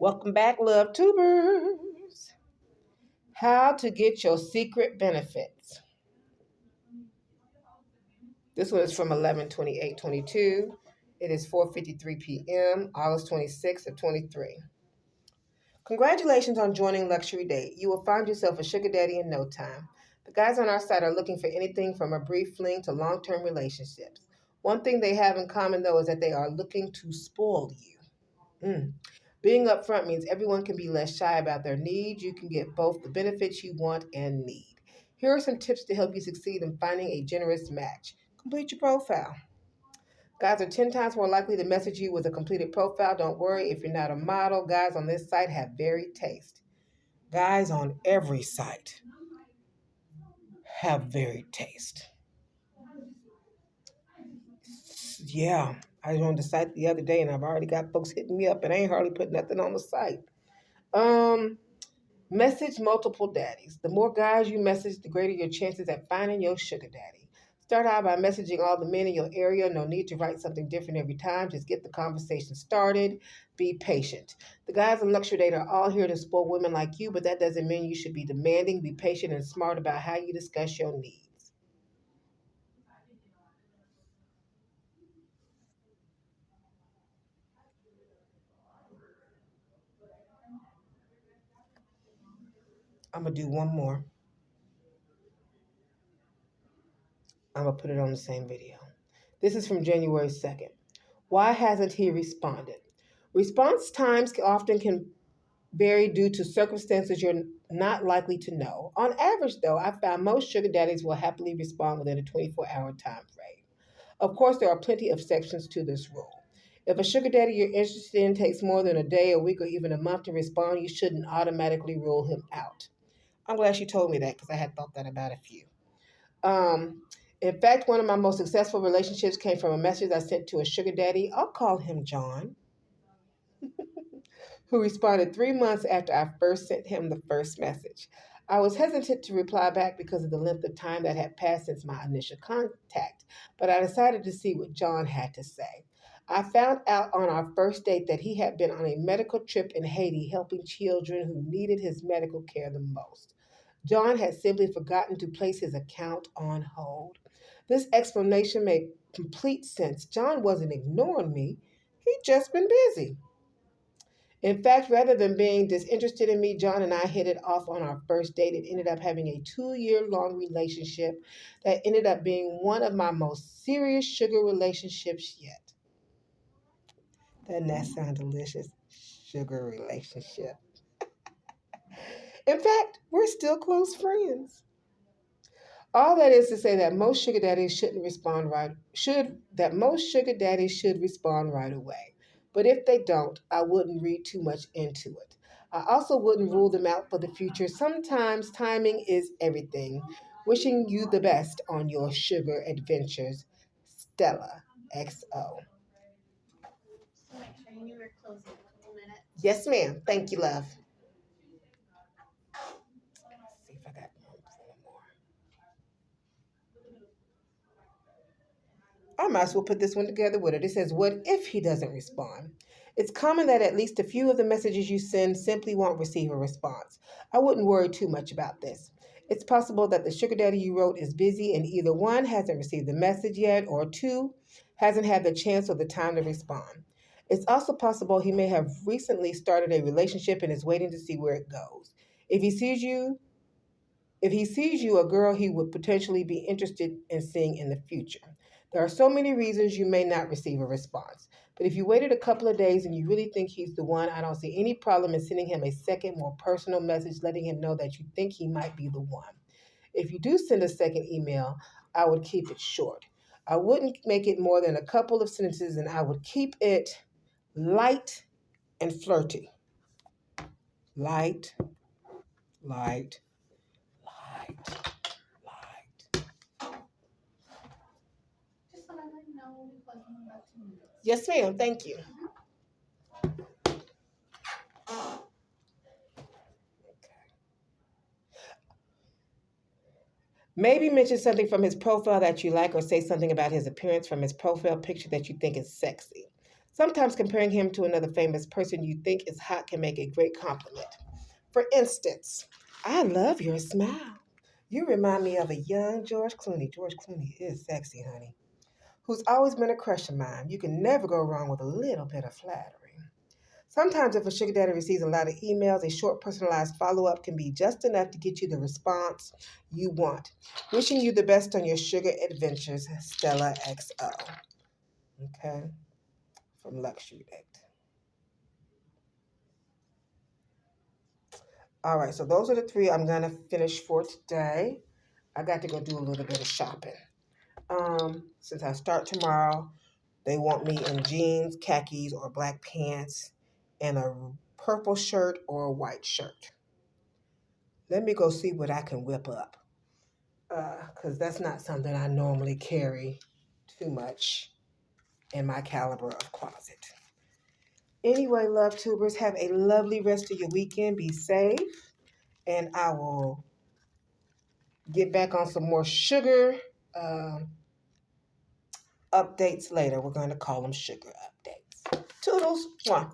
Welcome back, love tubers. How to get your secret benefits. This one is from 11/28/22. It is 4:53 p.m., August 26th of 23. Congratulations on joining Luxury Date. You will find yourself a sugar daddy in no time. The guys on our site are looking for anything from a brief fling to long-term relationships. One thing they have in common, though, is that they are looking to spoil you. Mm. Being upfront means everyone can be less shy about their needs. You can get both the benefits you want and need. Here are some tips to help you succeed in finding a generous match. Complete your profile. Guys are 10 times more likely to message you with a completed profile. Don't worry if you're not a model. Guys on this site have varied taste. Guys on every site have varied taste. Yeah, I was on the site the other day and I've already got folks hitting me up and I ain't hardly put nothing on the site. Um, Message multiple daddies. The more guys you message, the greater your chances at finding your sugar daddy. Start out by messaging all the men in your area. No need to write something different every time. Just get the conversation started. Be patient. The guys in Luxury Date are all here to spoil women like you, but that doesn't mean you should be demanding. Be patient and smart about how you discuss your needs. I'm going to do one more. I'm going to put it on the same video. This is from January 2nd. Why hasn't he responded? Response times often can vary due to circumstances you're not likely to know. On average, though, I found most sugar daddies will happily respond within a 24-hour time frame. Of course, there are plenty of exceptions to this rule. If a sugar daddy you're interested in takes more than a day, a week, or even a month to respond, you shouldn't automatically rule him out. I'm glad she told me that because I had thought that about a few. Um, in fact, one of my most successful relationships came from a message I sent to a sugar daddy. I'll call him John, who responded 3 months after I first sent him the first message. I was hesitant to reply back because of the length of time that had passed since my initial contact, but I decided to see what John had to say. I found out on our first date that he had been on a medical trip in Haiti helping children who needed his medical care the most. John had simply forgotten to place his account on hold. This explanation made complete sense. John wasn't ignoring me, he'd just been busy. In fact, rather than being disinterested in me, John and I hit it off on our first date and ended up having a 2 year long relationship that ended up being one of my most serious sugar relationships yet. Doesn't that sound delicious? Sugar relationship. In fact, we're still close friends. All that is to say that most sugar daddies shouldn't respond right should that most sugar daddies should respond right away. But if they don't, I wouldn't read too much into it. I also wouldn't rule them out for the future. Sometimes timing is everything. Wishing you the best on your sugar adventures, Stella XO. Yes, ma'am. Thank you, love. See if I got one more. I might as well put this one together with it. It says, what if he doesn't respond? It's common that at least a few of the messages you send simply won't receive a response. I wouldn't worry too much about this. It's possible that the sugar daddy you wrote is busy and either one, hasn't received the message yet, or two, hasn't had the chance or the time to respond. It's also possible he may have recently started a relationship and is waiting to see where it goes. If he sees you if he sees you a girl he would potentially be interested in seeing in the future. There are so many reasons you may not receive a response. But if you waited a couple of days and you really think he's the one, I don't see any problem in sending him a second, more personal message letting him know that you think he might be the one. If you do send a second email, I would keep it short. I wouldn't make it more than a couple of sentences and I would keep it light and flirty. Light, light, light, light. Yes, ma'am. Thank you. Maybe mention something from his profile that you like or say something about his appearance from his profile picture that you think is sexy. Sometimes comparing him to another famous person you think is hot can make a great compliment. For instance, I love your smile. You remind me of a young George Clooney. George Clooney is sexy, honey. Who's always been a crush of mine. You can never go wrong with a little bit of flattery. Sometimes, if a sugar daddy receives a lot of emails, a short personalized follow up can be just enough to get you the response you want. Wishing you the best on your sugar adventures, Stella XO. Okay, from Luxury Date. All right, so those are the three I'm gonna finish for today. I got to go do a little bit of shopping. Since I start tomorrow, they want me in jeans, khakis, or black pants, and a purple shirt or a white shirt. Let me go see what I can whip up, because that's not something I normally carry too much in my caliber of closet. Anyway, love tubers, have a lovely rest of your weekend. Be safe, and I will get back on some more sugar updates later. We're going to call them sugar updates. Toodles. Mwah.